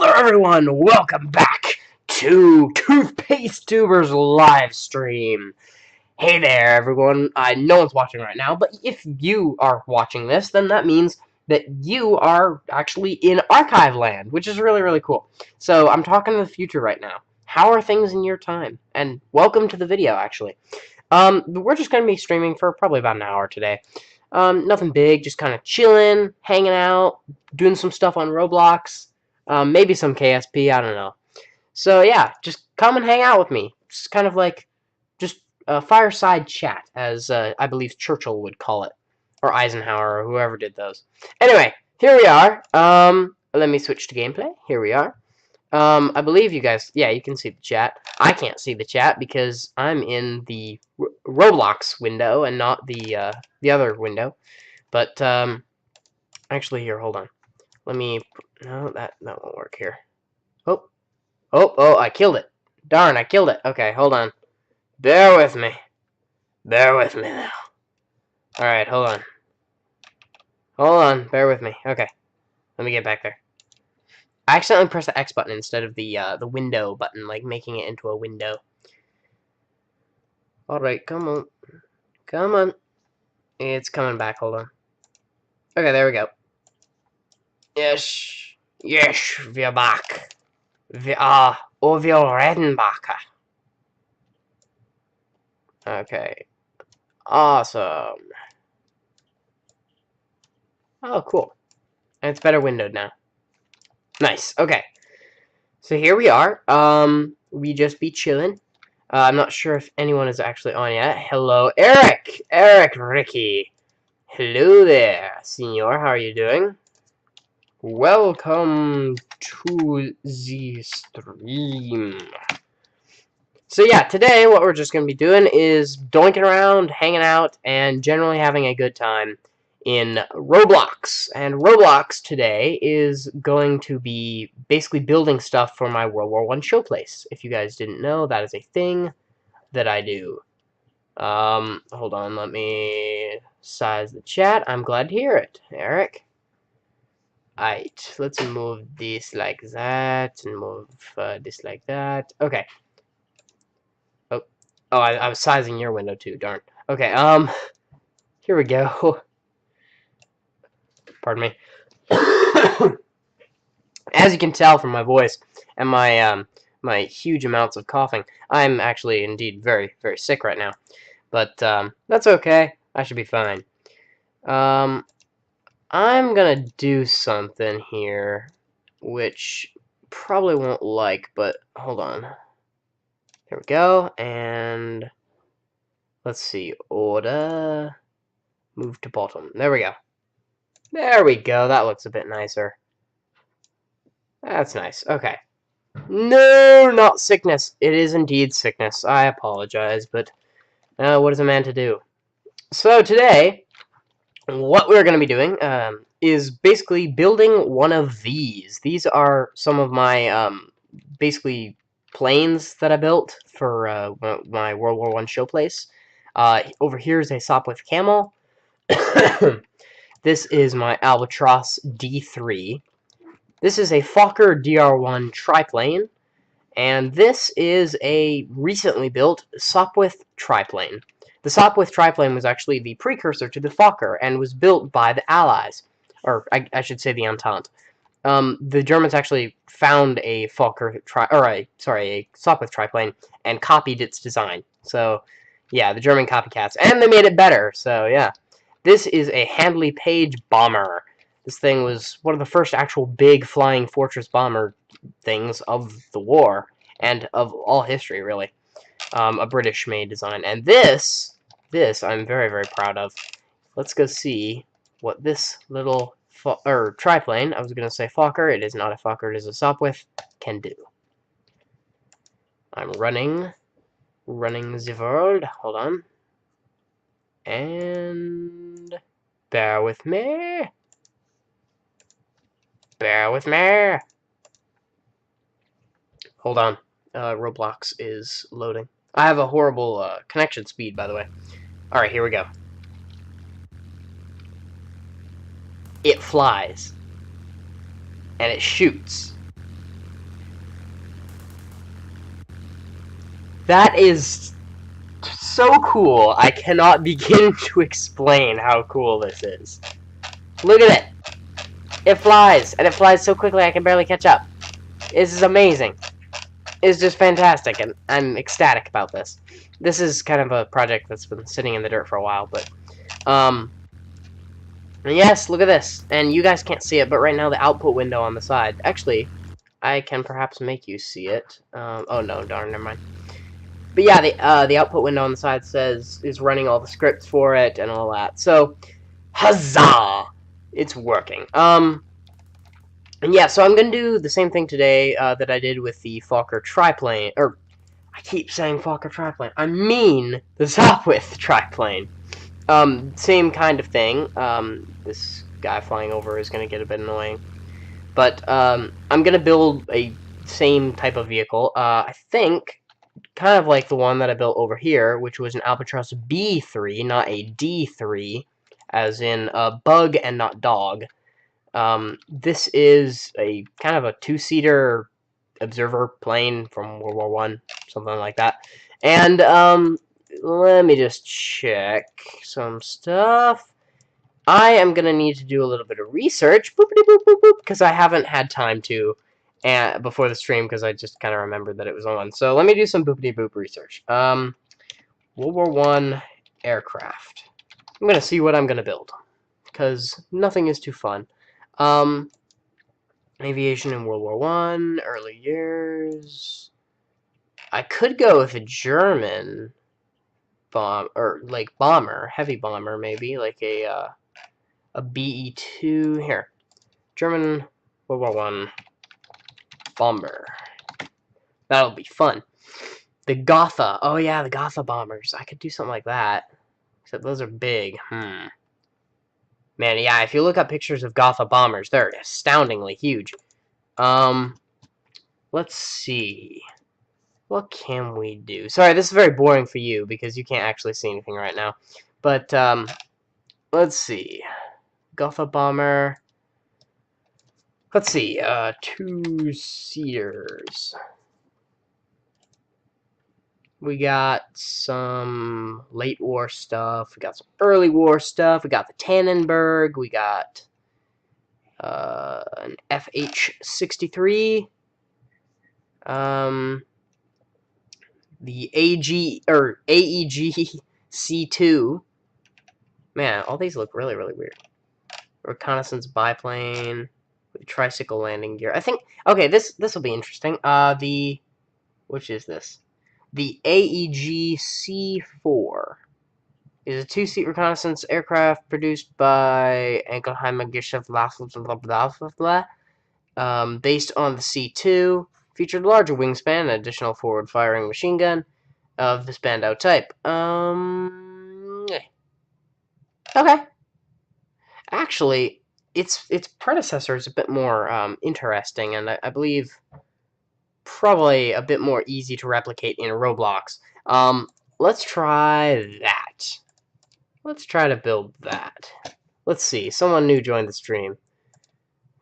there, everyone! Welcome back to Toothpaste Tubers live stream. Hey there, everyone. No one's watching right now, but if you are watching this, then that means that you are actually in archive land, which is really, really cool. So I'm talking to the future right now. How are things in your time? And welcome to the video, actually. We're just going to be streaming for probably about an hour today. Nothing big, just kind of chilling, hanging out, doing some stuff on Roblox. Maybe some KSP, I don't know. So yeah, just come and hang out with me. It's kind of like just a fireside chat, as I believe Churchill would call it, or Eisenhower, or whoever did those. Anyway, here we are. Let me switch to gameplay. Here we are. I believe you guys, yeah, you can see the chat. I can't see the chat because I'm in the ROBLOX window and not the other window. But actually, here, hold on. Let me. No, that won't work here. Oh! I killed it. Darn, I killed it. Okay, hold on. Bear with me. Bear with me now. All right, hold on. Hold on. Bear with me. Okay, let me get back there. I accidentally pressed the X button instead of the window button, like making it into a window. All right, come on, come on. It's coming back. Hold on. Okay, there we go. Yes, we're back. We are over Redenbacher. Okay. Awesome. Oh, cool. And it's better windowed now. Nice. Okay. So here we are. We just be chilling. I'm not sure if anyone is actually on yet. Hello, Eric! Eric Ricky. Hello there, senor. How are you doing? Welcome to the stream. So yeah, today what we're just going to be doing is doinking around, hanging out, and generally having a good time in Roblox. And Roblox today is going to be basically building stuff for my World War I showplace. If you guys didn't know, that is a thing that I do. Hold on, let me size the chat. I'm glad to hear it, Eric. Alright, let's move this like that, and move this like that. Okay. Oh, I was sizing your window too, darn. Okay, here we go. Pardon me. As you can tell from my voice and my my huge amounts of coughing, I'm actually indeed very, very sick right now. But that's okay. I should be fine. I'm gonna do something here, which probably won't like, but hold on. There we go, and let's see, order, move to bottom. There we go. There we go. That looks a bit nicer. That's nice. Okay. No, not sickness. It is indeed sickness. I apologize, but what is a man to do? So today, what we're going to be doing is basically building one of these. These are some of my basically planes that I built for my World War I showplace. Over here is a Sopwith Camel. This is my Albatross D3. This is a Fokker DR1 triplane, and this is a recently built Sopwith triplane. The Sopwith triplane was actually the precursor to the Fokker and was built by the Allies, or I should say the Entente. The Germans actually found a Fokker a Sopwith triplane and copied its design. So yeah, the German copycats, and they made it better. So yeah, this is a Handley Page bomber. This thing was one of the first actual big flying fortress bomber things of the war, and of all history, really. A British-made design. And this I'm very, very proud of. Let's go see what this little triplane, I was going to say Fokker, it is not a Fokker, it is a Sopwith, can do. I'm running the world. Hold on. And bear with me. Bear with me. Hold on. Roblox is loading. I have a horrible connection speed, by the way. Alright, here we go. It flies. And it shoots. That is so cool. I cannot begin to explain how cool this is. Look at it. It flies, and it flies so quickly I can barely catch up. This is amazing. It's just fantastic, and I'm ecstatic about this. This is kind of a project that's been sitting in the dirt for a while, but, yes, look at this. And you guys can't see it, but right now the output window on the side, actually, I can perhaps make you see it. Oh no, darn, never mind. But yeah, the output window on the side is running all the scripts for it and all that. So, huzzah! It's working. And yeah, so I'm gonna do the same thing today that I did with the Fokker triplane. Or I keep saying Fokker triplane. I mean the Sopwith triplane. Same kind of thing. This guy flying over is gonna get a bit annoying. But I'm gonna build a same type of vehicle. I think kind of like the one that I built over here, which was an Albatross B3, not a D3, as in bug and not dog. This is a kind of a two-seater observer plane from World War I, something like that. And let me just check some stuff. I am going to need to do a little bit of research, because I haven't had time to before the stream, because I just kind of remembered that it was on. So let me do some boop research. World War I aircraft. I'm going to see what I'm going to build, because nothing is too fun. Aviation in World War I, early years. I could go with a German bomb, or like bomber, heavy bomber maybe, like a BE-2 here. German World War I bomber. That'll be fun. The Gotha. Oh yeah, the Gotha bombers. I could do something like that. Except those are big. Man, yeah, if you look up pictures of Gotha bombers, they're astoundingly huge. Let's see. What can we do? Sorry, this is very boring for you because you can't actually see anything right now. But, let's see. Gotha bomber. Let's see, two-seaters. We got some late war stuff. We got some early war stuff. We got the Tannenberg. We got an FH-63. The AEG C2. Man, all these look really, really weird. Reconnaissance biplane with tricycle landing gear. I think. Okay, this will be interesting. Which is this? The AEG C4 is a two-seat reconnaissance aircraft produced by Enkelheimer Gesellschaft, blah blah blah, based on the C2. Featured larger wingspan and additional forward-firing machine gun of the Spandau type. Okay. Actually, its predecessor is a bit more interesting, and I believe probably a bit more easy to replicate in Roblox. Let's try that. Let's try to build that. Let's see. Someone new joined the stream.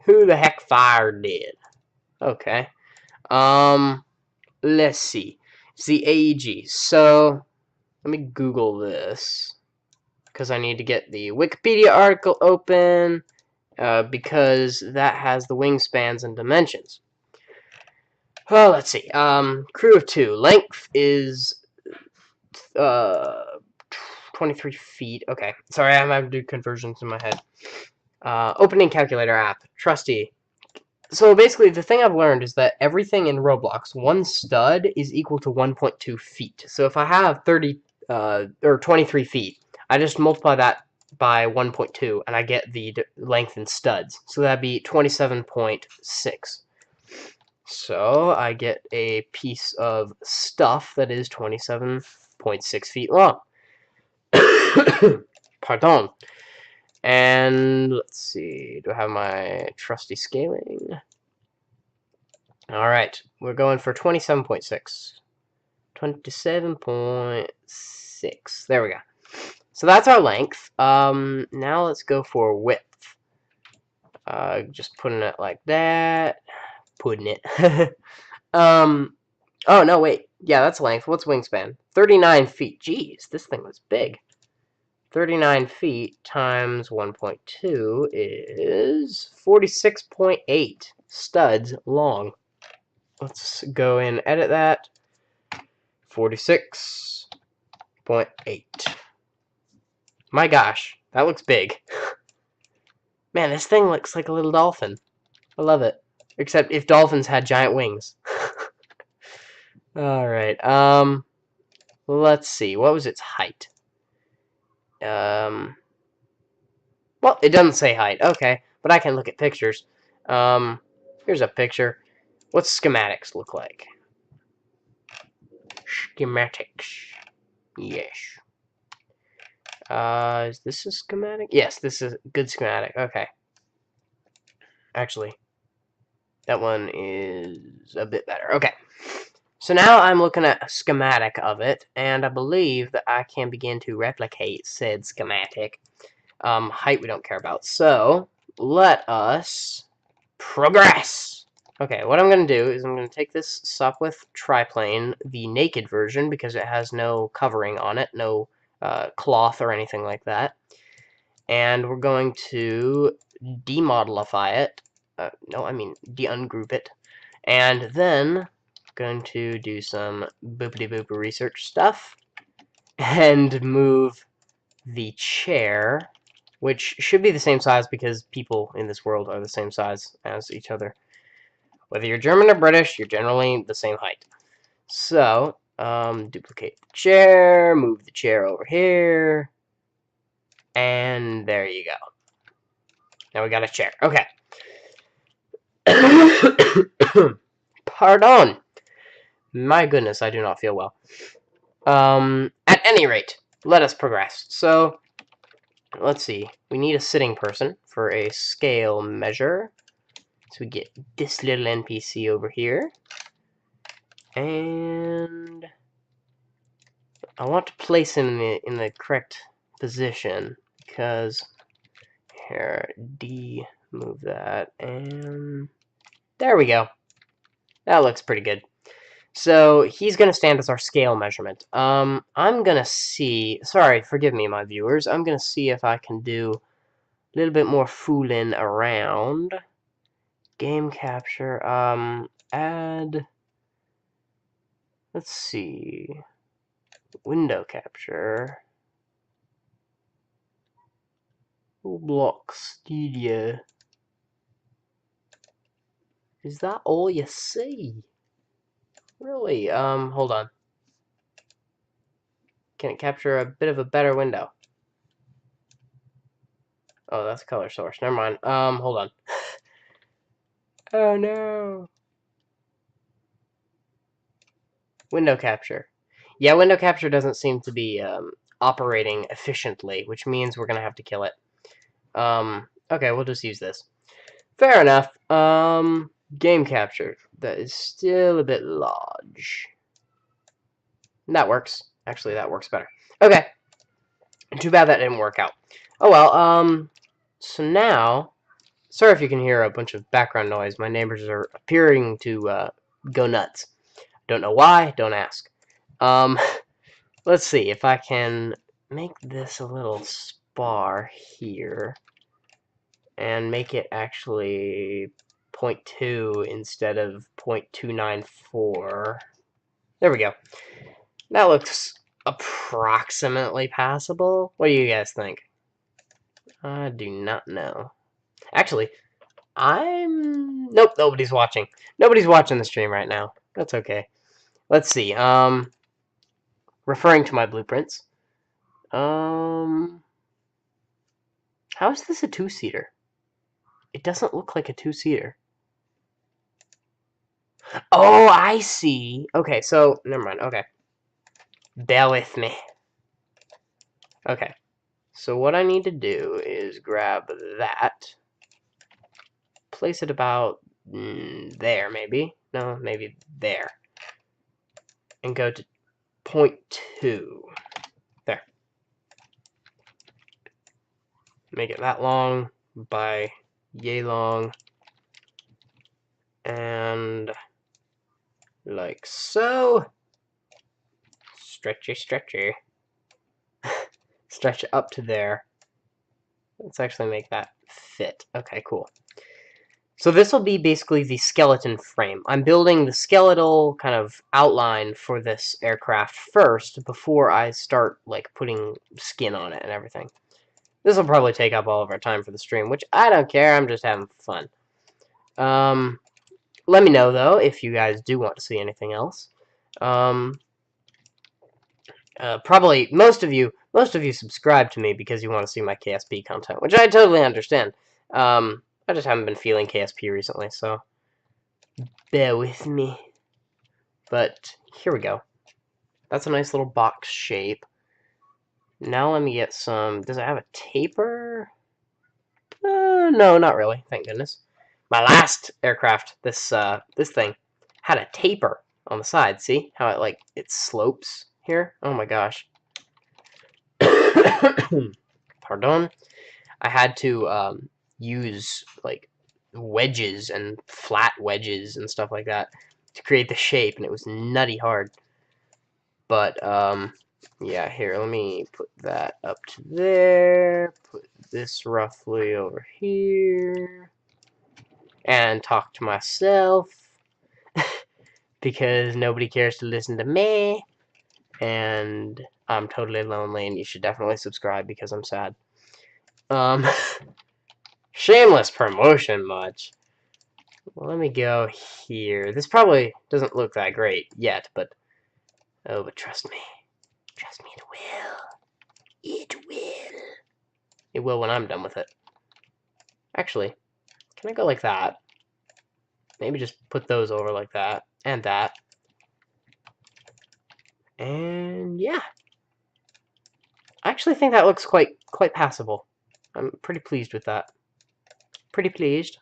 Who the heck fired did? Okay. Let's see. It's the AEG. So, let me Google this, because I need to get the Wikipedia article open, because that has the wingspans and dimensions. Well, let's see. Crew of 2. Length is 23 feet. Okay. Sorry, I'm having to do conversions in my head. Opening calculator app. Trusty. So basically, the thing I've learned is that everything in Roblox, one stud is equal to 1.2 feet. So if I have 23 feet, I just multiply that by 1.2, and I get the length in studs. So that'd be 27.6. So I get a piece of stuff that is 27.6 feet long. Pardon. And let's see, do I have my trusty scaling? Alright, we're going for 27.6. 27.6. There we go. So that's our length. Now let's go for width. Just putting it like that. Putting it. Oh, no, wait. Yeah, that's length. What's wingspan? 39 feet. Jeez, this thing was big. 39 feet times 1.2 is 46.8 studs long. Let's go and edit that. 46.8. My gosh, that looks big. Man, this thing looks like a little dolphin. I love it. Except if dolphins had giant wings. Alright, let's see. What was its height? Well, it doesn't say height. Okay, but I can look at pictures. Here's a picture. What's schematics look like? Schematics. Yes. Is this a schematic? Yes, this is a good schematic. Okay. Actually, that one is a bit better. Okay. So now I'm looking at a schematic of it, and I believe that I can begin to replicate said schematic. Height we don't care about. So, let us progress. Okay, what I'm going to do is I'm going to take this Sopwith triplane, the naked version, because it has no covering on it, no cloth or anything like that. And we're going to demodelify it. No, I mean de-ungroup it. And then going to do some boopity-boop research stuff and move the chair, which should be the same size because people in this world are the same size as each other. Whether you're German or British, you're generally the same height. So, duplicate the chair, move the chair over here, and there you go. Now we got a chair. Okay. Pardon. My goodness, I do not feel well. At any rate, let us progress. So, let's see. We need a sitting person for a scale measure. So we get this little NPC over here. And I want to place him in the correct position because here, move that, and there we go. That looks pretty good. So he's going to stand as our scale measurement. I'm going to see, sorry, forgive me, my viewers. I'm going to see if I can do a little bit more fooling around. Game capture, add, let's see, window capture. ROBLOX Studio. Is that all you see? Really? Hold on. Can it capture a bit of a better window? Oh, that's color source. Never mind. Hold on. Oh no. Window capture. Yeah, window capture doesn't seem to be operating efficiently, which means we're gonna have to kill it. Okay, we'll just use this. Fair enough. Game capture. That is still a bit large. That works. Actually, that works better. Okay. Too bad that didn't work out. Oh well, so now, sorry if you can hear a bunch of background noise. My neighbors are appearing to go nuts. Don't know why, don't ask. Let's see if I can make this a little spar here and make it actually 0.2 instead of 0.294. There we go. That looks approximately passable. What do you guys think? I do not know. Actually, nope, nobody's watching. Nobody's watching the stream right now. That's okay. Let's see. Referring to my blueprints. How is this a two-seater? It doesn't look like a two-seater. Oh, I see. Okay, so never mind. Okay. Bear with me. Okay. So what I need to do is grab that. Place it about there, maybe. No, maybe there. And go to 0.2. There. Make it that long by yay long. And like so. Stretchy, stretchy. Stretch it up to there. Let's actually make that fit. Okay, cool. So this will be basically the skeleton frame. I'm building the skeletal kind of outline for this aircraft first before I start like putting skin on it and everything. This will probably take up all of our time for the stream, which I don't care. I'm just having fun. Let me know though if you guys do want to see anything else. Probably most of you subscribe to me because you want to see my KSP content, which I totally understand. I just haven't been feeling KSP recently, so bear with me. But here we go. That's a nice little box shape. Now let me get some... Does it have a taper? No, not really. Thank goodness. My last aircraft, this thing, had a taper on the side. See how it slopes here? Oh my gosh. Pardon. I had to use like wedges and flat wedges and stuff like that to create the shape, and it was nutty hard. But yeah, here, let me put that up to there, put this roughly over here, and talk to myself because nobody cares to listen to me, and I'm totally lonely, and you should definitely subscribe because I'm sad. Shameless promotion much. Well, let me go here. This probably doesn't look that great yet, but oh, but trust me. Trust me, it will. It will. It will when I'm done with it. Actually, can I go like that? Maybe just put those over like that. And that. And yeah. I actually think that looks quite passable. I'm pretty pleased with that. Pretty pleased.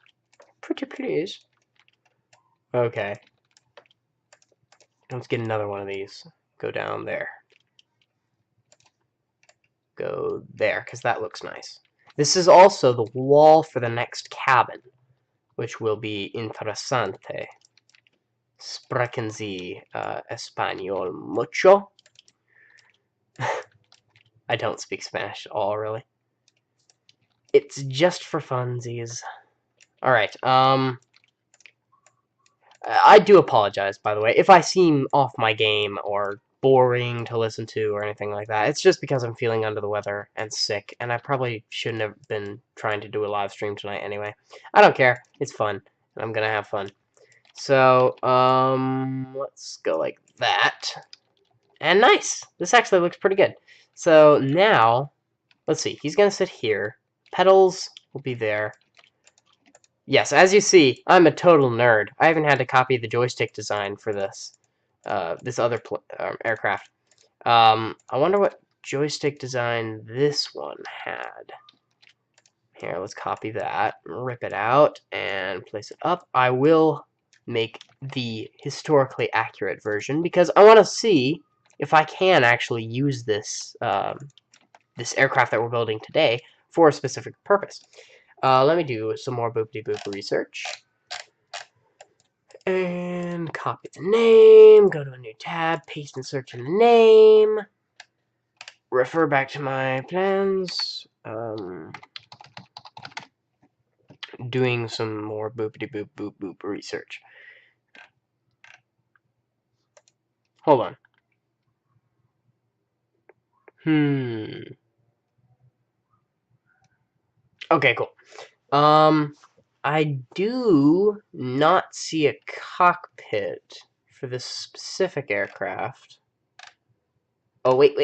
Pretty pleased. Okay. Let's get another one of these. Go down there. Go there, because that looks nice. This is also the wall for the next cabin, which will be interesante. Sprechen Sie español mucho? I don't speak Spanish at all, really. It's just for funsies. Alright, I do apologize, by the way, if I seem off my game or boring to listen to or anything like that. It's just because I'm feeling under the weather and sick, and I probably shouldn't have been trying to do a live stream tonight anyway. I don't care. It's fun, and I'm gonna have fun. So, let's go like that. And nice! This actually looks pretty good. So now, let's see. He's gonna sit here. Pedals will be there. Yes, as you see, I'm a total nerd. I even had to copy the joystick design for this, this other aircraft. I wonder what joystick design this one had. Here, let's copy that, rip it out, and place it up. I will make the historically accurate version because I want to see if I can actually use this this aircraft that we're building today for a specific purpose. Let me do some more boopity-boop research. And copy the name, go to a new tab, paste and search in the name, refer back to my plans, doing some more boopity-boop research. Hold on. Okay, cool. I do not see a cockpit for this specific aircraft. Oh, wait.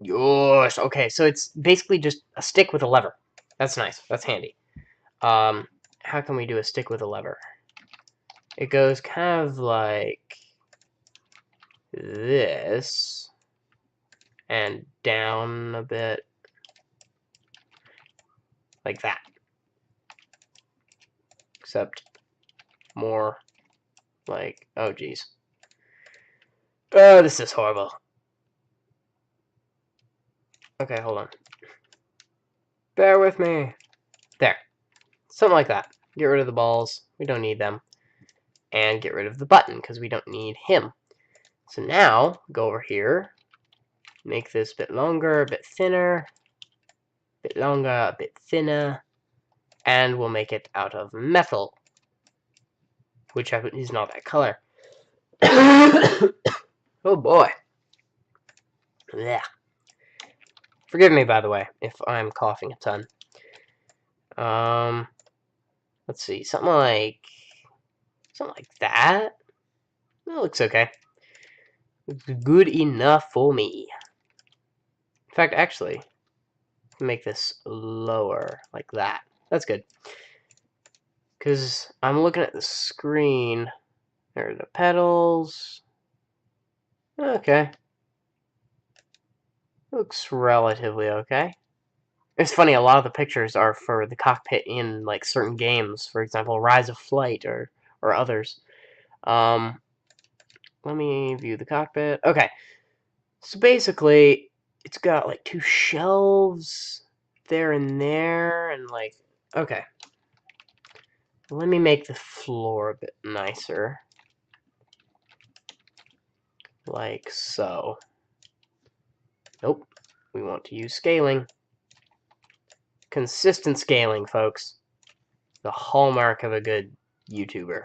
Yosh. Okay, so it's basically just a stick with a lever. That's nice. That's handy. How can we do a stick with a lever? It goes kind of like this and down a bit like that. Except more like, oh geez. Oh, this is horrible. Okay, hold on. Bear with me. There. Something like that. Get rid of the balls. We don't need them. And get rid of the button, because we don't need him. So now, go over here, make this a bit longer, a bit thinner, a bit longer, a bit thinner, and we'll make it out of metal, which is not that color. Oh boy. Yeah. Forgive me, by the way, if I'm coughing a ton. Let's see, something like that. That looks okay. Looks good enough for me. In fact, actually, make this lower, like that. That's good. Because I'm looking at the screen. There are the pedals. Okay. Looks relatively okay. It's funny, a lot of the pictures are for the cockpit in, like, certain games. For example, Rise of Flight or others. Let me view the cockpit. Okay. So basically, it's got, like, 2 shelves there and there, and, like... Okay. Let me make the floor a bit nicer. Like so. Nope. We want to use scaling. Consistent scaling, folks. The hallmark of a good YouTuber.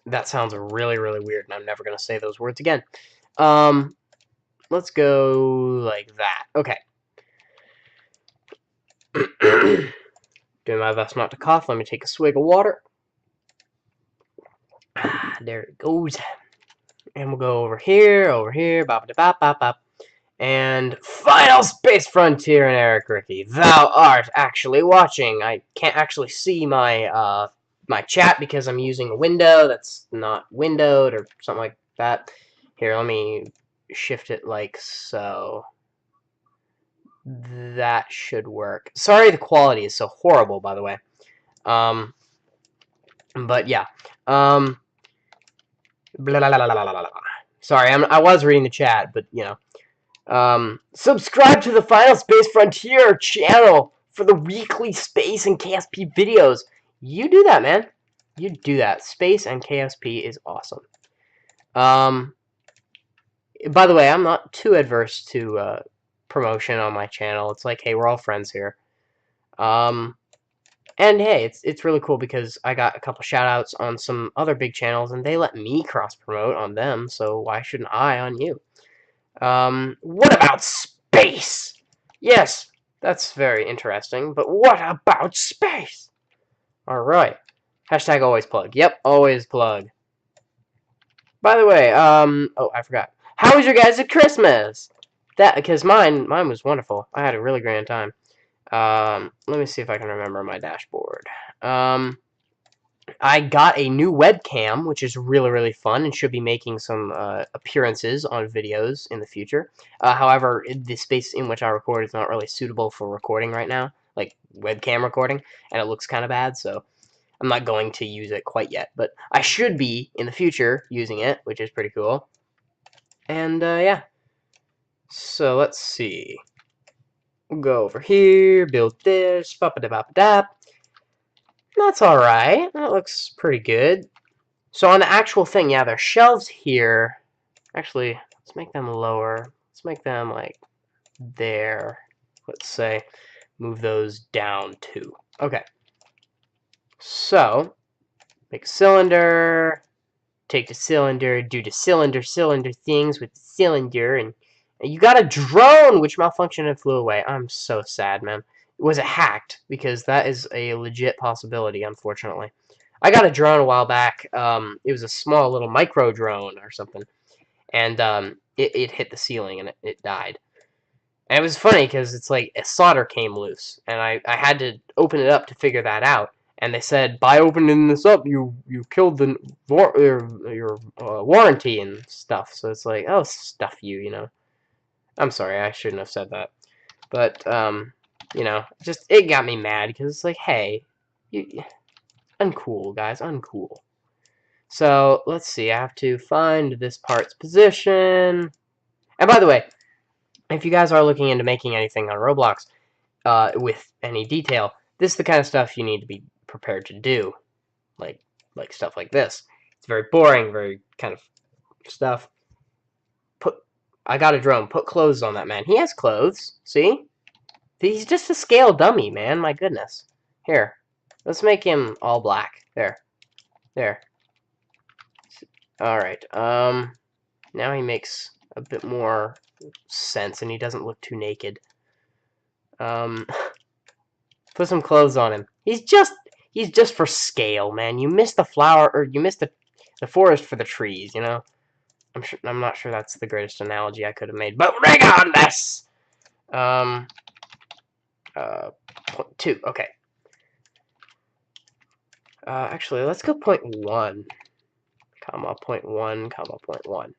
That sounds really, really weird, and I'm never going to say those words again. Let's go like that. Okay. Doing my best not to cough. Let me take a swig of water. There it goes. And we'll go over here, bop, bop, bop, bop. And Final Space Frontier and Eric Ricky, thou art actually watching. I can't actually see my my chat because I'm using a window that's not windowed or something like that. Here, let me shift it like so. That should work. Sorry the quality is so horrible, by the way. But yeah. Blah, blah, blah, blah, blah, blah, blah. Sorry, I was reading the chat, but, you know. Subscribe to the Final Space Frontier channel for the weekly space and KSP videos. You do that, man. You do that. Space and KSP is awesome. By the way, I'm not too adverse to promotion on my channel. It's like, hey, we're all friends here. And hey, it's really cool because I got a couple shout-outs on some other big channels, and they let me cross-promote on them, so why shouldn't I on you? What about space? Yes, that's very interesting, but what about space? Alright. Hashtag always plug. Yep, always plug. By the way, oh, I forgot. How was your guys' Christmas? Because mine was wonderful. I had a really grand time. Let me see if I can remember my dashboard. I got a new webcam, which is really, really fun, and should be making some appearances on videos in the future. However, the space in which I record is not really suitable for recording right now, like webcam recording, and it looks kind of bad, so I'm not going to use it quite yet. But I should be, in the future, using it, which is pretty cool. And, yeah. So, let's see. We'll go over here, build this, bop-a-da-bop-a-dap. That's alright. That looks pretty good. So on the actual thing, yeah, there's shelves here. Actually, let's make them lower. Let's make them, like, there. Let's say, move those down, too. Okay. So, make a cylinder. Take the cylinder, do the cylinder things with the cylinder, and you got a drone, which malfunctioned and flew away. I'm so sad, man. Was it hacked? Because that is a legit possibility, unfortunately. I got a drone a while back. It was a small little micro drone or something, and it hit the ceiling and it died. And it was funny because it's like a solder came loose, and I had to open it up to figure that out. And they said, by opening this up, you killed the your warranty and stuff. So it's like, oh, stuff you, you know. I'm sorry, I shouldn't have said that. But, you know, just, it got me mad, because it's like, hey, uncool, guys, uncool. So, let's see, I have to find this part's position. And by the way, if you guys are looking into making anything on Roblox with any detail, this is the kind of stuff you need to be prepared to do. Like stuff like this. It's very boring, very kind of stuff. I got a drone. Put clothes on that man. He has clothes. See? He's just a scale dummy, man. My goodness. Here. Let's make him all black. There. There. Alright. Now he makes a bit more sense, and he doesn't look too naked. Put some clothes on him. He's just for scale, man. You missed the flower, or you missed the forest for the trees, you know? I'm not sure that's the greatest analogy I could have made, but regardless! Point 2, okay. Actually, let's go point 1, comma, point 1, comma, point 1.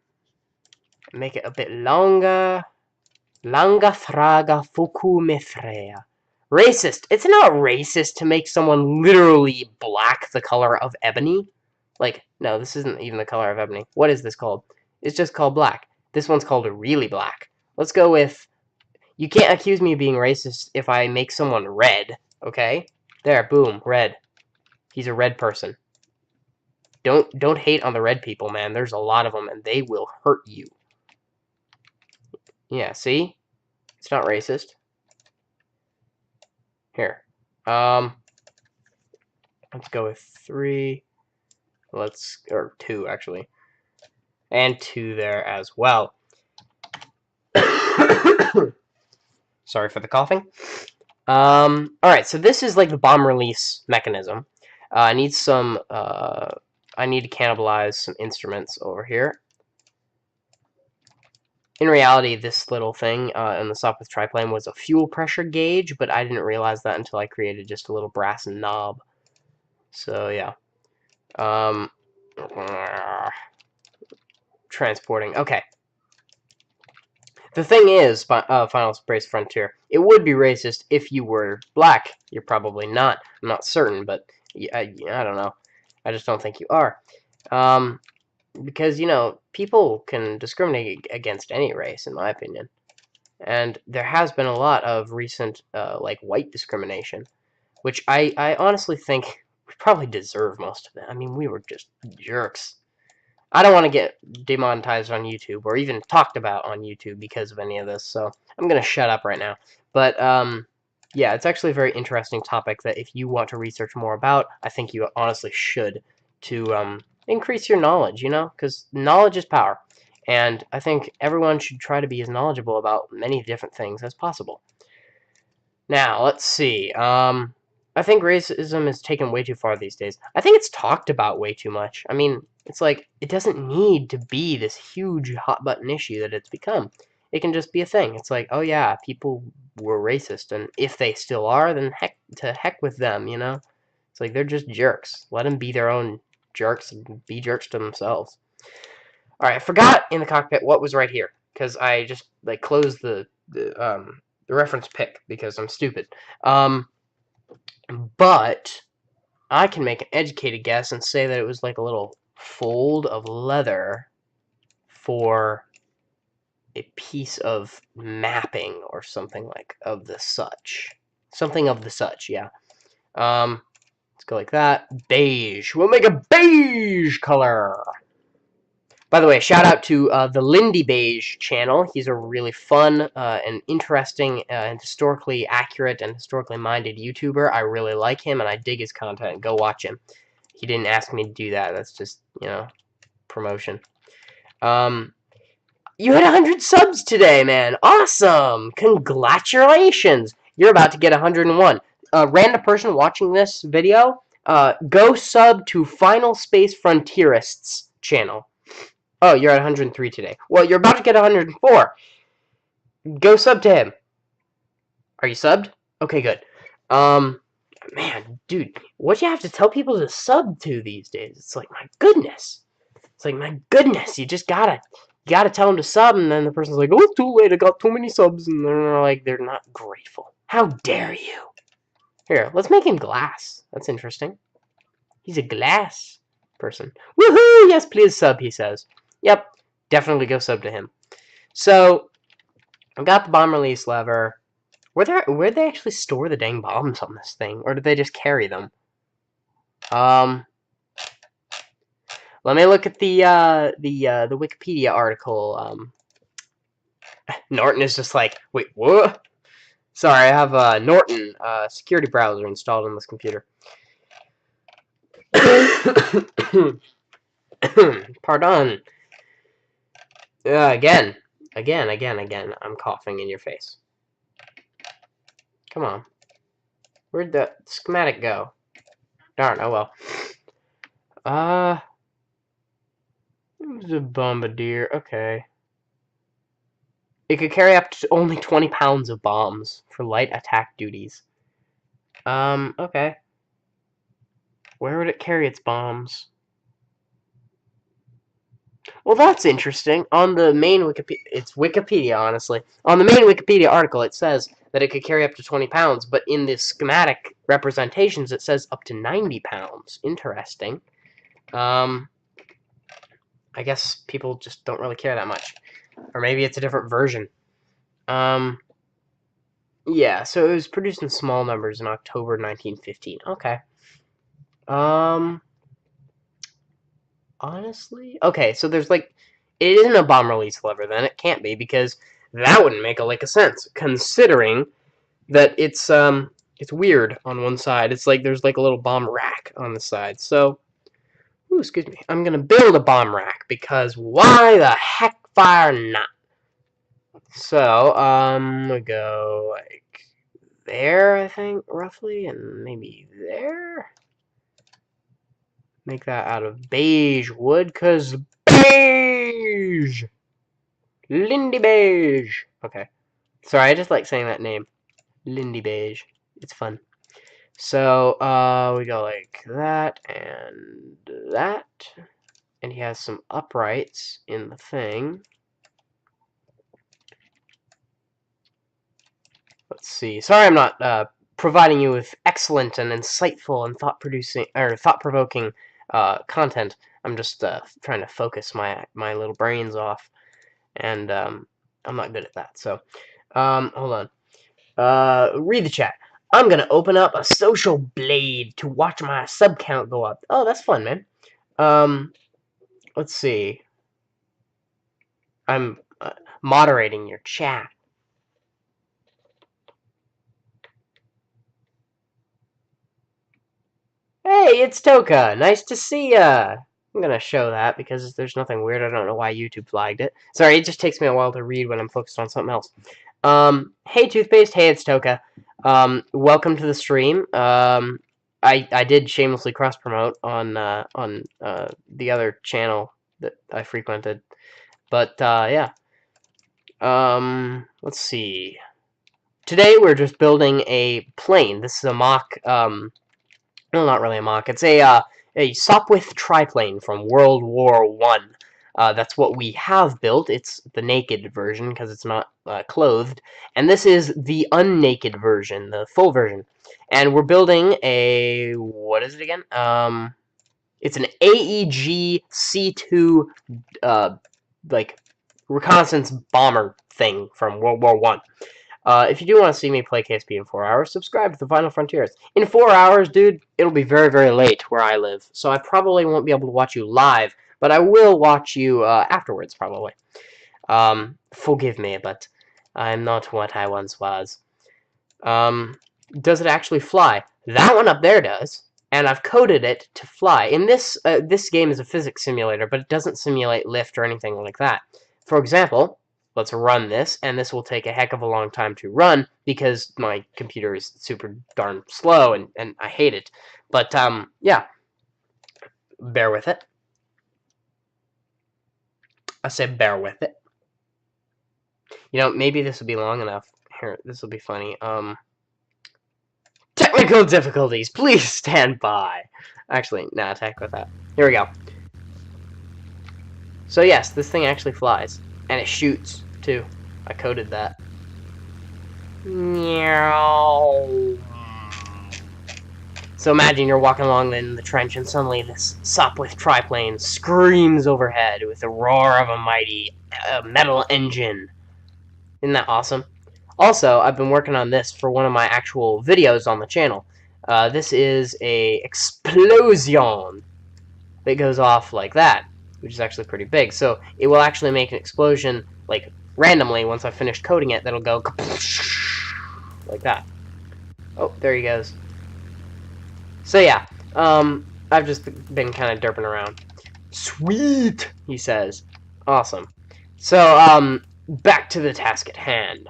Make it a bit longer. Langa thraga fuku mithrea. Racist. It's not racist to make someone literally black the color of ebony. Like, no, this isn't even the color of ebony. What is this called? It's just called black. This one's called really black. Let's go with... You can't accuse me of being racist if I make someone red, okay? There, boom, red. He's a red person. Don't hate on the red people, man. There's a lot of them, and they will hurt you. Yeah, see? It's not racist. Here. Let's go with 3. Or 2, actually. And 2 there as well. Sorry for the coughing. Alright, so this is like the bomb release mechanism. I need some, I need to cannibalize some instruments over here. In reality, this little thing in the stop with triplane was a fuel pressure gauge, but I didn't realize that until I created just a little brass knob. So, yeah. Transporting. Okay. The thing is, Final Space Frontier, it would be racist if you were black. You're probably not. I'm not certain, but I don't know. I just don't think you are. Because, you know, people can discriminate against any race, in my opinion. And there has been a lot of recent, like, white discrimination, which I honestly think we probably deserve most of it. I mean, we were just jerks. I don't want to get demonetized on YouTube or even talked about on YouTube because of any of this, so I'm going to shut up right now. But, yeah, it's actually a very interesting topic that if you want to research more about, I think you honestly should to increase your knowledge, you know, because knowledge is power. And I think everyone should try to be as knowledgeable about many different things as possible. Now, let's see. I think racism is taken way too far these days. I think it's talked about way too much. I mean, it's like, it doesn't need to be this huge hot-button issue that it's become. It can just be a thing. It's like, oh yeah, people were racist, and if they still are, then heck with them, you know? It's like, they're just jerks. Let them be their own jerks and be jerks to themselves. Alright, I forgot in the cockpit what was right here, because I just, like, closed the reference pic, because I'm stupid. But I can make an educated guess and say that it was like a little fold of leather for a piece of mapping or something like of the such. Something of the such, yeah. Let's go like that. Beige. We'll make a beige color. By the way, shout out to the Lindy Beige channel. He's a really fun and interesting and historically accurate and historically minded YouTuber. I really like him and I dig his content. Go watch him. He didn't ask me to do that. That's just, you know, promotion. You hit 100 subs today, man. Awesome. Congratulations. You're about to get 101. Random person watching this video, go sub to Final Space Frontierists channel. Oh, you're at 103 today. Well, you're about to get 104. Go sub to him. Are you subbed? Okay, good. Man, dude, what do you have to tell people to sub to these days? It's like, my goodness. It's like, my goodness, you just gotta tell them to sub, and then the person's like, oh, it's too late, I got too many subs, and they're like, they're not grateful. How dare you? Here, let's make him glass. That's interesting. He's a glass person. Woohoo! Yes, please sub, he says. Yep, definitely go sub to him. So, I've got the bomb release lever. Where'd they actually store the dang bombs on this thing? Or did they just carry them? Let me look at the Wikipedia article. Norton is just like, wait, what? Sorry, I have Norton security browser installed on this computer. Pardon. Again. I'm coughing in your face. Come on. Where'd the schematic go? Darn, oh well. It was a bombardier. Okay. It could carry up to only 20 pounds of bombs for light attack duties. Okay. Where would it carry its bombs? Well, that's interesting. On the main Wikipedia, it's Wikipedia, honestly. On the main Wikipedia article, it says that it could carry up to 20 pounds, but in the schematic representations, it says up to 90 pounds. Interesting. I guess people just don't really care that much. Or maybe it's a different version. Yeah, so it was produced in small numbers in October 1915. Okay. Honestly? Okay, so there's like... It isn't a bomb release lever, then. It can't be, because that wouldn't make a lick of sense, considering that it's weird on one side. It's like there's like a little bomb rack on the side. So, ooh, excuse me. I'm gonna build a bomb rack, because why the heck fire not? So, we go like there, I think, roughly, and maybe there. Make that out of beige wood, cause beige! Lindy Beige! Okay. Sorry, I just like saying that name. Lindy Beige. It's fun. So, we go like that, and that. And he has some uprights in the thing. Let's see. Sorry I'm not, providing you with excellent and insightful and thought-provoking content. I'm just trying to focus my little brains off, and I'm not good at that. So, hold on. Read the chat. I'm gonna open up a social blade to watch my sub count go up. Oh, that's fun, man. Let's see. I'm moderating your chat. Hey, it's Toka. Nice to see ya. I'm gonna show that because there's nothing weird. I don't know why YouTube flagged it. Sorry, it just takes me a while to read when I'm focused on something else. Hey, Toothpaste. Hey, it's Toka. Welcome to the stream. I did shamelessly cross-promote on the other channel that I frequented. But, yeah. Let's see. Today we're just building a plane. This is a mock, well, not really a mock. It's a Sopwith triplane from World War I. That's what we have built. It's the naked version because it's not clothed. And this is the unnaked version, the full version. And we're building a... what is it again? It's an AEG C2, like, reconnaissance bomber thing from World War I. If you do want to see me play KSP in 4 hours, subscribe to the Final Frontiers. In 4 hours, dude, it'll be very, very late where I live, so I probably won't be able to watch you live, but I will watch you afterwards, probably. Forgive me, but I'm not what I once was. Does it actually fly? That one up there does, and I've coded it to fly. In this, this game is a physics simulator, but it doesn't simulate lift or anything like that. For example... let's run this, and this will take a heck of a long time to run because my computer is super darn slow, and I hate it. But, yeah. Bear with it. I said bear with it. You know, maybe this will be long enough. Here, this will be funny. Technical difficulties. Please stand by. Actually, nah, attack with that. Here we go. So, yes, this thing actually flies. And it shoots, too. I coded that. So imagine you're walking along in the trench and suddenly this Sopwith triplane screams overhead with the roar of a mighty metal engine. Isn't that awesome? Also, I've been working on this for one of my actual videos on the channel. This is a explosion that goes off like that, which is actually pretty big. So it will actually make an explosion like randomly, once I've finished coding it, that'll go like that. Oh, there he goes. So yeah, I've just been kind of derping around. Sweet, he says. Awesome. So, back to the task at hand.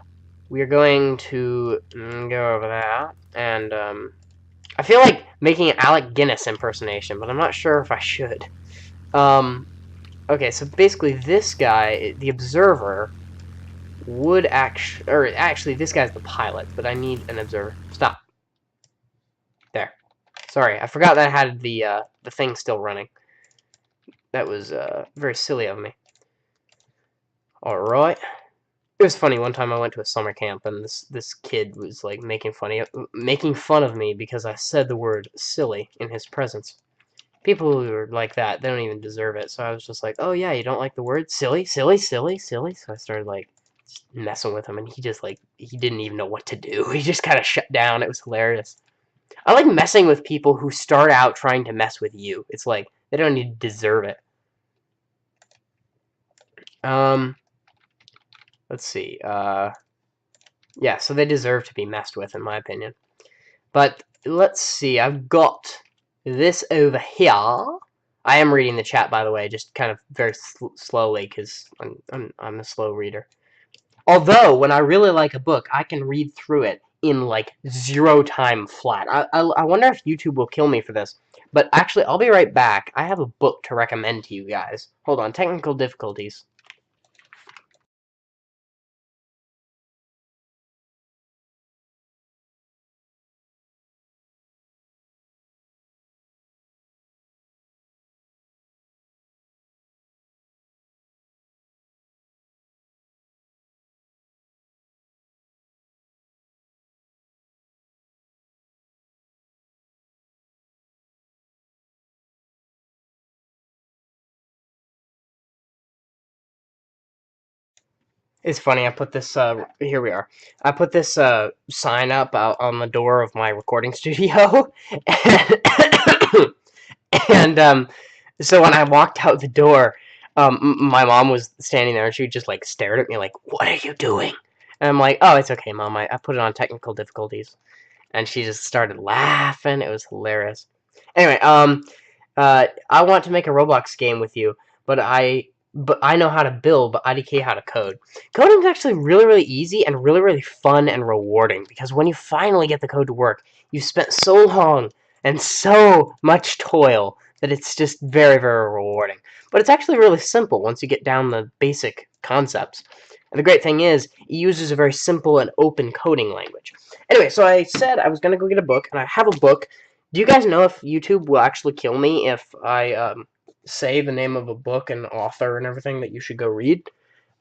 We are going to go over that, and, I feel like making an Alec Guinness impersonation, but I'm not sure if I should. Okay, so basically this guy, the observer, would actually, this guy's the pilot, but I need an observer. Stop. There. Sorry, I forgot that I had the thing still running. That was, very silly of me. Alright. It was funny, one time I went to a summer camp, and this kid was, like, making fun of me because I said the word silly in his presence. People who are like that, they don't even deserve it, so I was just like, oh yeah, you don't like the word silly? Silly, silly, silly? So I started, like, messing with him, and he just, like, he didn't even know what to do. He just kind of shut down. It was hilarious. I like messing with people who start out trying to mess with you. It's like, they don't need to deserve it. Let's see, yeah, so they deserve to be messed with, in my opinion. But, let's see, I've got this over here. I am reading the chat, by the way, just kind of very slowly, because I'm a slow reader. Although, when I really like a book, I can read through it in, like, 0 time flat. I wonder if YouTube will kill me for this. But, actually, I'll be right back. I have a book to recommend to you guys. Hold on, technical difficulties. It's funny, I put this, here we are. I put this, sign up out on the door of my recording studio, and so when I walked out the door, my mom was standing there, and she just, like, stared at me like, what are you doing? And I'm like, oh, it's okay, Mom, I put it on technical difficulties. And she just started laughing. It was hilarious. Anyway, I want to make a Roblox game with you, but I know how to build, but IDK how to code. Coding is actually really, really easy and really, really fun and rewarding, because when you finally get the code to work, you've spent so long and so much toil that it's just very, very rewarding. But it's actually really simple once you get down the basic concepts. And the great thing is, it uses a very simple and open coding language. Anyway, so I said I was going to go get a book, and I have a book. Do you guys know if YouTube will actually kill me if I say the name of a book and author and everything that you should go read?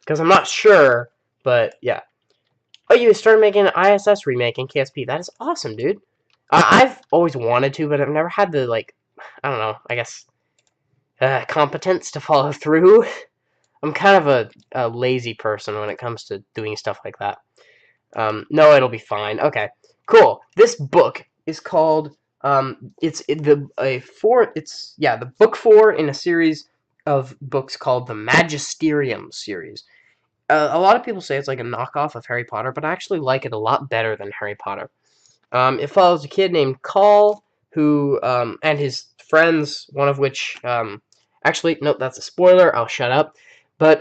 Because I'm not sure, but yeah. Oh, you started making an ISS remake in KSP. That is awesome, dude. I've always wanted to, but I've never had the, like, I don't know, I guess, competence to follow through. I'm kind of a lazy person when it comes to doing stuff like that. No, it'll be fine. Okay, cool. This book is called, the book 4 in a series of books called the Magisterium series. A lot of people say it's like a knockoff of Harry Potter, but I actually like it a lot better than Harry Potter. It follows a kid named Call, who, and his friends, one of which, actually, no, that's a spoiler, I'll shut up. But,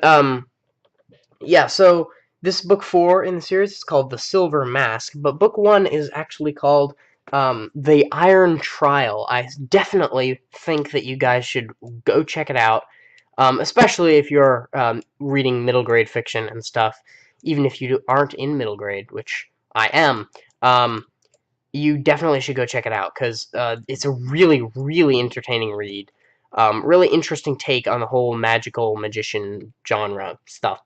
yeah, so this book 4 in the series is called The Silver Mask, but book 1 is actually called The Iron Trial. I definitely think that you guys should go check it out, especially if you're reading middle grade fiction and stuff, even if you aren't in middle grade, which I am. You definitely should go check it out, because it's a really, really entertaining read. Really interesting take on the whole magical magician genre stuff.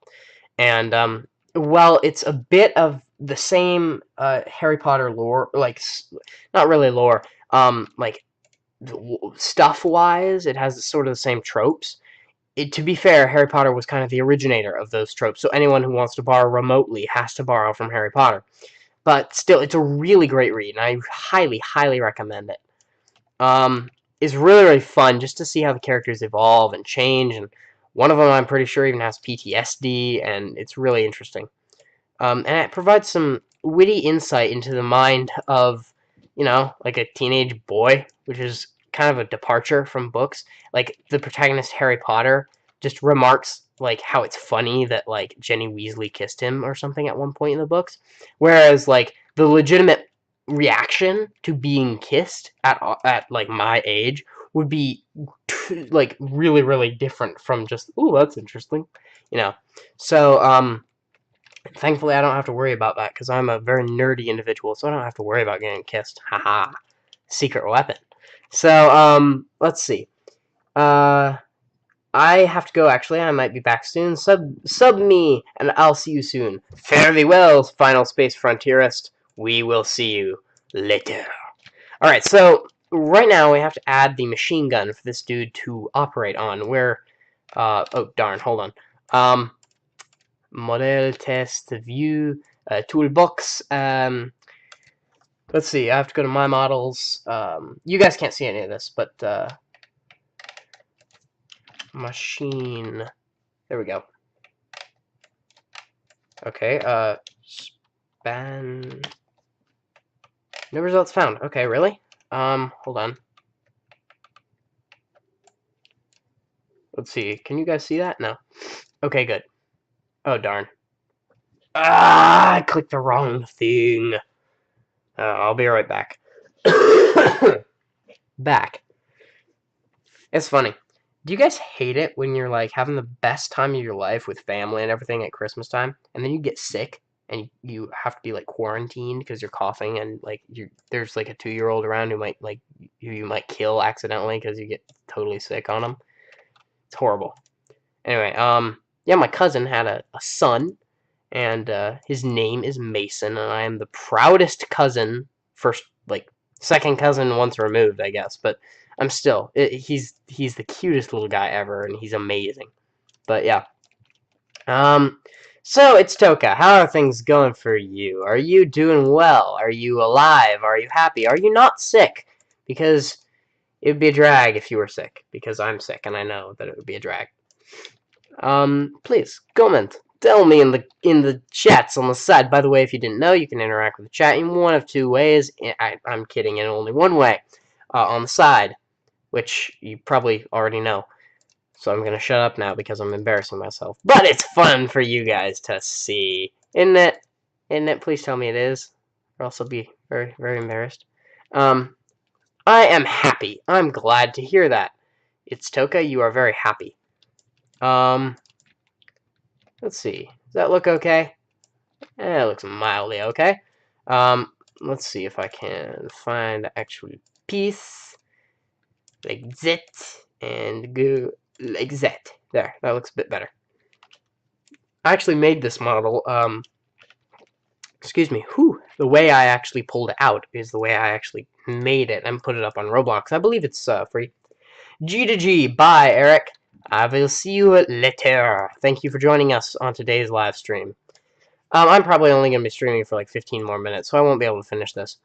And, well, it's a bit of the same Harry Potter lore, like, not really lore, like, stuff-wise, it has sort of the same tropes. To be fair, Harry Potter was kind of the originator of those tropes, so anyone who wants to borrow remotely has to borrow from Harry Potter. But still, it's a really great read, and I highly, highly recommend it. It's really, really fun just to see how the characters evolve and change and One of them, I'm pretty sure, even has PTSD, and it's really interesting. And it provides some witty insight into the mind of, like a teenage boy, which is kind of a departure from books. Like, the protagonist, Harry Potter, just remarks, like, how it's funny that, like, Jenny Weasley kissed him or something at one point in the books. Whereas, like, the legitimate reaction to being kissed at like, my age would be, like, really, really different from just, ooh, that's interesting, you know. So, thankfully, I don't have to worry about that because I'm a very nerdy individual, so I don't have to worry about getting kissed. Haha. Secret weapon. So, let's see. I have to go, actually. I might be back soon. Sub me, and I'll see you soon. Fare thee well, final space frontierist. We will see you later. Alright, so right now we have to add the machine gun for this dude to operate on. Where, oh, darn, hold on. Model, test, view, toolbox. Let's see, I have to go to my models. You guys can't see any of this, but machine. There we go. Okay, span. No results found. Okay, really? Hold on. Let's see. Can you guys see that? No. Okay, good. Oh, darn. Ah, I clicked the wrong thing. I'll be right back. Back. It's funny. Do you guys hate it when you're like having the best time of your life with family and everything at Christmas time, and then you get sick and you have to be like quarantined because you're coughing and like there's like a 2-year-old around who might like you might kill accidentally because you get totally sick on them. It's horrible. Anyway, yeah, my cousin had a son, and his name is Mason, and I am the proudest cousin, first, like, second cousin once removed, I guess, but I'm still, he's the cutest little guy ever, and he's amazing. But yeah. So it's Toka. How are things going for you? Are you doing well? Are you alive? Are you happy? Are you not sick? Because it would be a drag if you were sick, because I'm sick, and I know that it would be a drag. Please comment. Tell me in the chats on the side. By the way, if you didn't know, you can interact with the chat in one of two ways. I'm kidding, in only one way. On the side, which you probably already know. So I'm gonna shut up now because I'm embarrassing myself. But it's fun for you guys to see, isn't it? Isn't it? Please tell me it is, or else I'll be very, very embarrassed. I am happy. I'm glad to hear that. It's Toka. You are very happy. Let's see. Does that look okay? It looks mildly okay. Let's see if I can find the actual piece. Like that. And go like that. There. That looks a bit better. I actually made this model. Excuse me. Whew. The way I actually pulled it out is the way I actually made it and put it up on Roblox. I believe it's free. G to G. Bye, Eric. I will see you later. Thank you for joining us on today's live stream. I'm probably only going to be streaming for like 15 more minutes, so I won't be able to finish this.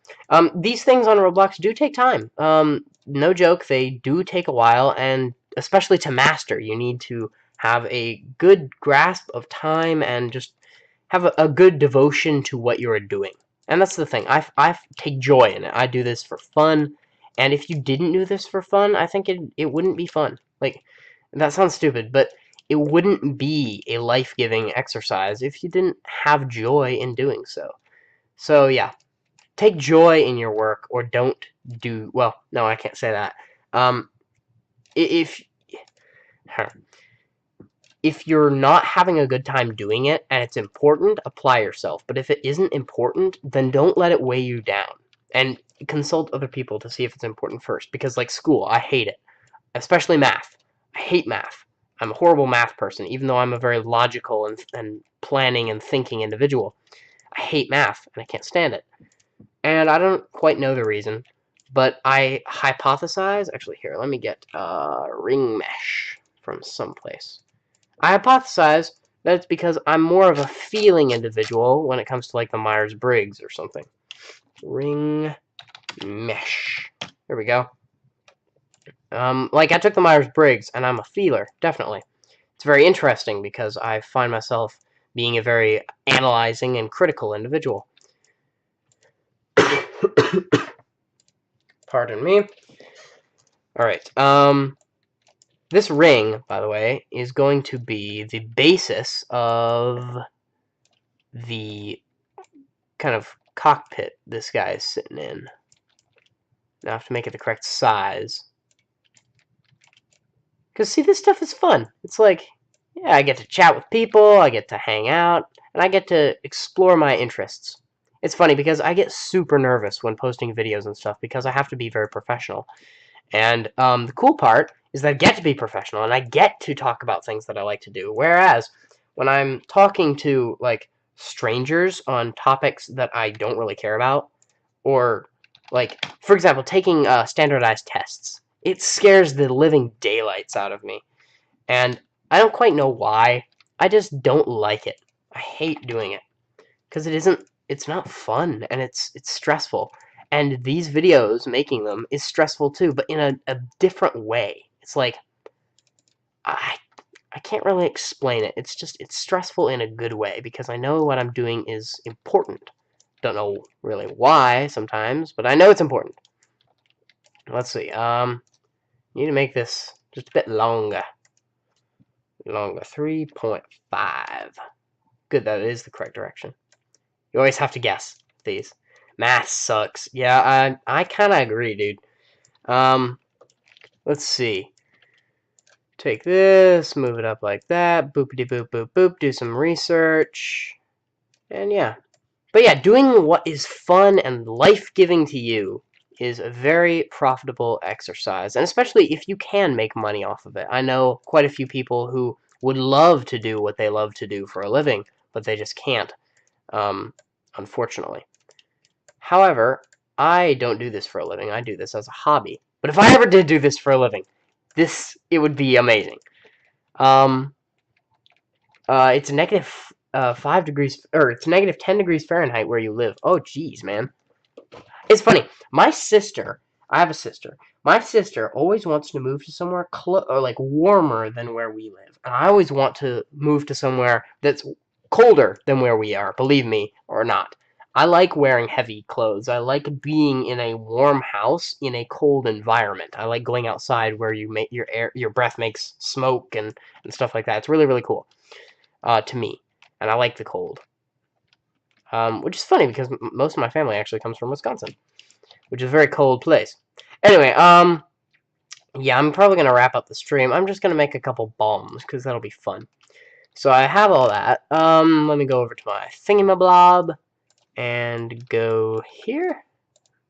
These things on Roblox do take time. No joke, they do take a while, and especially to master, you need to have a good grasp of time and just have a good devotion to what you're doing. And that's the thing. I take joy in it. I do this for fun, and if you didn't do this for fun, I think it wouldn't be fun. Like, that sounds stupid, but it wouldn't be a life-giving exercise if you didn't have joy in doing so. So yeah, take joy in your work, or don't do, well, no, I can't say that. If you're not having a good time doing it and it's important, apply yourself. But if it isn't important, then don't let it weigh you down. And consult other people to see if it's important first. Because like school, I hate it. Especially math. I hate math. I'm a horrible math person, even though I'm a very logical and planning and thinking individual. I hate math, and I can't stand it. And I don't quite know the reason, but I hypothesize... Actually, here, let me get ring mesh from someplace. I hypothesize that it's because I'm more of a feeling individual when it comes to, like, the Myers-Briggs or something. Ring mesh. There we go. Like, I took the Myers-Briggs, and I'm a feeler, definitely. It's very interesting because I find myself being a very analyzing and critical individual. Pardon me. Alright, this ring, by the way, is going to be the basis of the kind of cockpit this guy is sitting in. Now I have to make it the correct size. Because, see, this stuff is fun. It's like, yeah, I get to chat with people, I get to hang out, and I get to explore my interests. It's funny because I get super nervous when posting videos and stuff because I have to be very professional. And the cool part is that I get to be professional and I get to talk about things that I like to do. Whereas when I'm talking to like strangers on topics that I don't really care about, or like, for example, taking standardized tests, it scares the living daylights out of me. And I don't quite know why. I just don't like it. I hate doing it because it's not fun, and it's stressful. And these videos, making them, is stressful too, but in a different way. It's like, I can't really explain it. It's stressful in a good way, because I know what I'm doing is important. Don't know really why sometimes, but I know it's important. Let's see, need to make this just a bit longer. 3.5. Good, that is the correct direction. You always have to guess these. Math sucks. Yeah, I kind of agree, dude. Let's see. Take this, move it up like that, boopity boop boop boop, do some research, and yeah. But yeah, doing what is fun and life-giving to you is a very profitable exercise, and especially if you can make money off of it. I know quite a few people who would love to do what they love to do for a living, but they just can't, unfortunately. However, I don't do this for a living. I do this as a hobby. But if I ever did do this for a living, it would be amazing. It's negative 5 degrees, or it's negative 10 degrees Fahrenheit where you live. Oh, geez, man. It's funny. My sister, I have a sister. My sister always wants to move to somewhere or like warmer than where we live. And I always want to move to somewhere that's colder than where we are, believe me or not. I like wearing heavy clothes. I like being in a warm house in a cold environment. I like going outside where you make your breath makes smoke and stuff like that. It's really, really cool to me. And I like the cold. Which is funny because most of my family actually comes from Wisconsin, which is a very cold place. Anyway, yeah, I'm probably going to wrap up the stream. I'm just going to make a couple bombs because that'll be fun. So I have all that. Let me go over to my thingamablob and go here.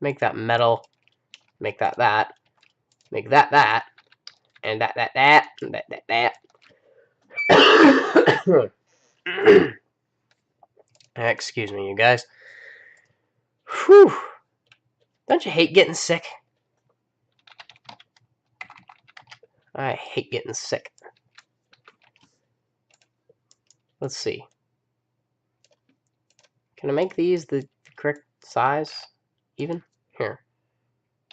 Make that metal. Make that that. Make that that. And that that that. And that that. Excuse me, you guys. Whew. Don't you hate getting sick? I hate getting sick. Let's see. Can I make these the correct size? Even? Here.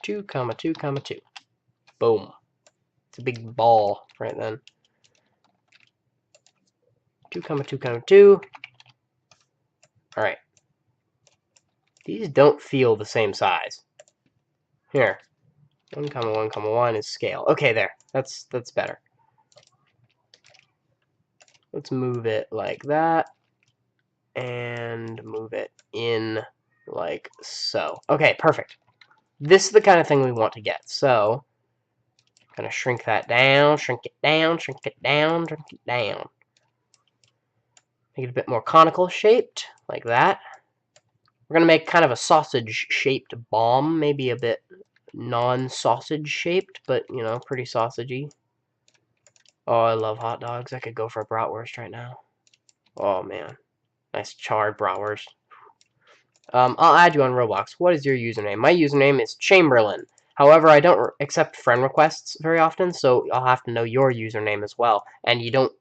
2, 2, 2. Boom. It's a big ball right then. 2, 2, 2. Alright. These don't feel the same size. Here. 1, 1, 1 is scale. Okay, there. That's better. Let's move it like that. And move it in like so. Okay, perfect. This is the kind of thing we want to get. So, I'm going to shrink that down, shrink it down, shrink it down, shrink it down. Make it a bit more conical shaped, like that. We're going to make kind of a sausage-shaped bomb, maybe a bit non-sausage shaped, but, you know, pretty sausagey. Oh, I love hot dogs. I could go for a bratwurst right now. Oh, man. Nice charred bratwurst. I'll add you on Roblox. What is your username? My username is Chamberlain. However, I don't accept friend requests very often, so I'll have to know your username as well. And you don't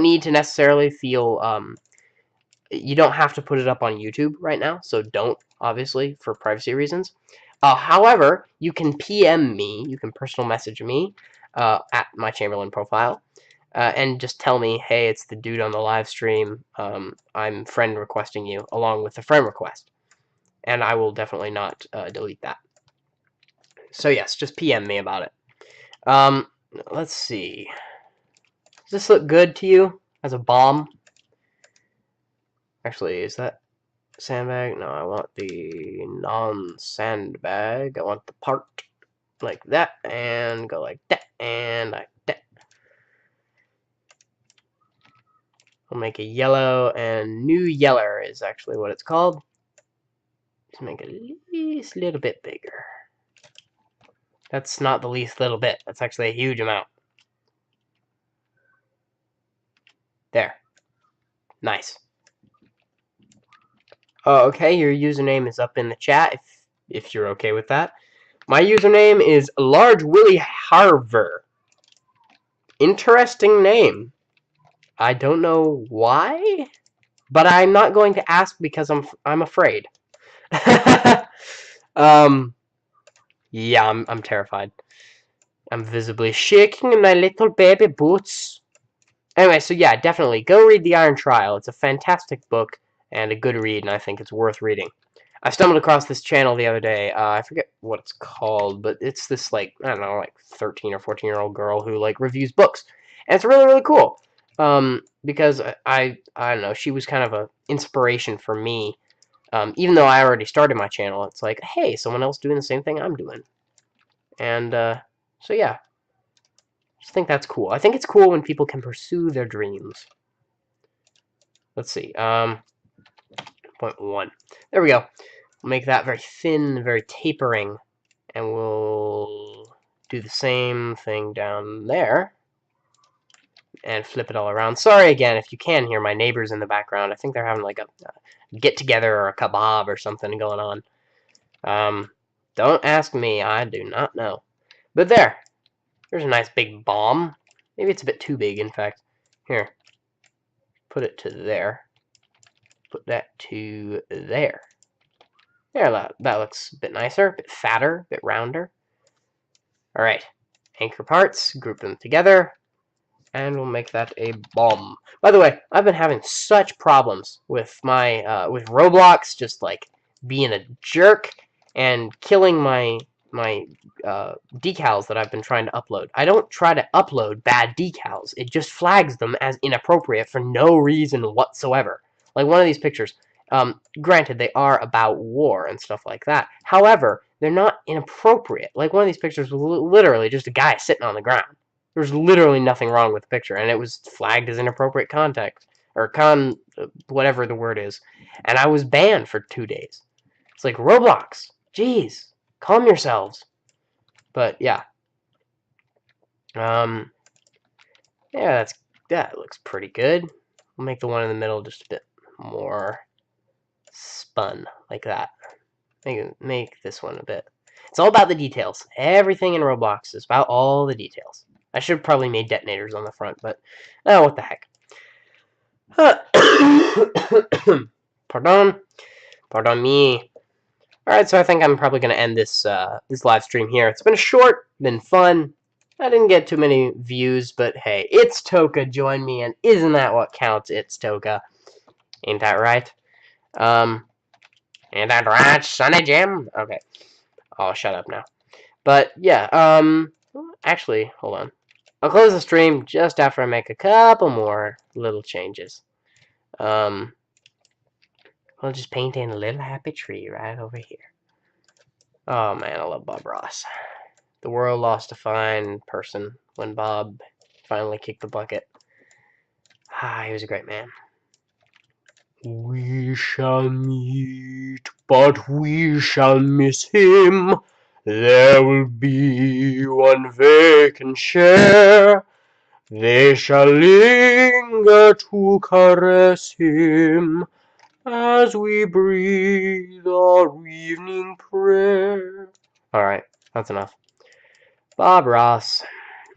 need to necessarily feel you don't have to put it up on YouTube right now, so don't, obviously, for privacy reasons. However, you can PM me, you can personal message me at my Chamberlain profile, and just tell me, hey, it's the dude on the live stream. I'm friend requesting you along with the friend request, and I will definitely not delete that. So yes, just PM me about it. Let's see. Does this look good to you as a bomb? Actually, is that sandbag? No, I want the non-sandbag. I want the part like that, and go like that, and like that. We'll make a yellow, and new yeller is actually what it's called. Just make it at least a little bit bigger. That's not the least little bit. That's actually a huge amount. There. Nice. Oh, okay, your username is up in the chat if you're okay with that. My username is Large Willie Harver. Interesting name. I don't know why, but I'm not going to ask because I'm afraid. Yeah, I'm terrified. I'm visibly shaking in my little baby boots. Anyway, so yeah, definitely go read The Iron Trial. It's a fantastic book and a good read, and I think it's worth reading. I stumbled across this channel the other day. I forget what it's called, but it's this, like, I don't know, like 13 or 14-year-old girl who, like, reviews books. And it's really, really cool. Because I don't know, she was kind of an inspiration for me. Even though I already started my channel, it's like, hey, someone else doing the same thing I'm doing. And, so yeah. I just think that's cool. I think it's cool when people can pursue their dreams. Let's see. 0.1. There we go. We'll make that very thin, very tapering. And we'll do the same thing down there. And flip it all around. Sorry again if you can hear my neighbors in the background. I think they're having like a get-together or a kebab or something going on. Don't ask me. I do not know. But there. There's a nice big bomb. Maybe it's a bit too big, in fact. Here. Put it to there. Put that to there. There, that looks a bit nicer, a bit fatter, a bit rounder. Alright. Anchor parts, group them together, and we'll make that a bomb. By the way, I've been having such problems with my, with Roblox just, like, being a jerk and killing my decals that I've been trying to upload. I don't try to upload bad decals. It just flags them as inappropriate for no reason whatsoever. Like one of these pictures. Granted, they are about war and stuff like that. However, they're not inappropriate. Like one of these pictures was literally just a guy sitting on the ground. There's literally nothing wrong with the picture, and it was flagged as inappropriate context, or whatever the word is, and I was banned for 2 days. It's like, Roblox, jeez, calm yourselves. But yeah, yeah, that looks pretty good. We'll make the one in the middle just a bit more spun, like that. Make this one a bit. It's all about the details. Everything in Roblox is about all the details. I should have probably made detonators on the front, but oh, what the heck. Pardon me. Alright, so I think I'm probably going to end this this live stream here. It's been short, been fun. I didn't get too many views, but hey, it's Toka, join me, and isn't that what counts? It's Toka. Ain't that right? Ain't that right, Sonny Jim? Okay. I'll shut up now. But, yeah, actually, hold on. I'll close the stream just after I make a couple more little changes. We'll just paint in a little happy tree right over here. Oh, man, I love Bob Ross. The world lost a fine person when Bob finally kicked the bucket. Ah, he was a great man. We shall meet, but we shall miss him. There will be one vacant chair. They shall linger to caress him as we breathe our evening prayer. Alright, that's enough. Bob Ross.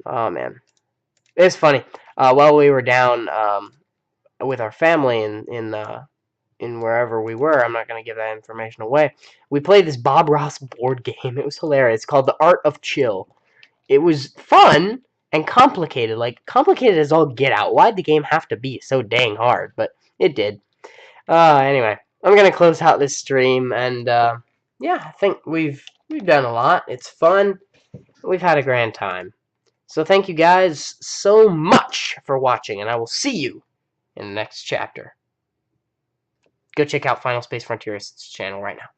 Oh, man. It's funny. While we were down with our family in wherever we were, I'm not going to give that information away, we played this Bob Ross board game. It was hilarious. It's called The Art of Chill. It was fun, and complicated. Like, complicated as all get out. Why'd the game have to be so dang hard? But it did. Anyway, I'm gonna close out this stream, and yeah, I think we've done a lot. It's fun. We've had a grand time. So thank you guys so much for watching, and I will see you in the next chapter. Go check out Final Space Frontiers' channel right now.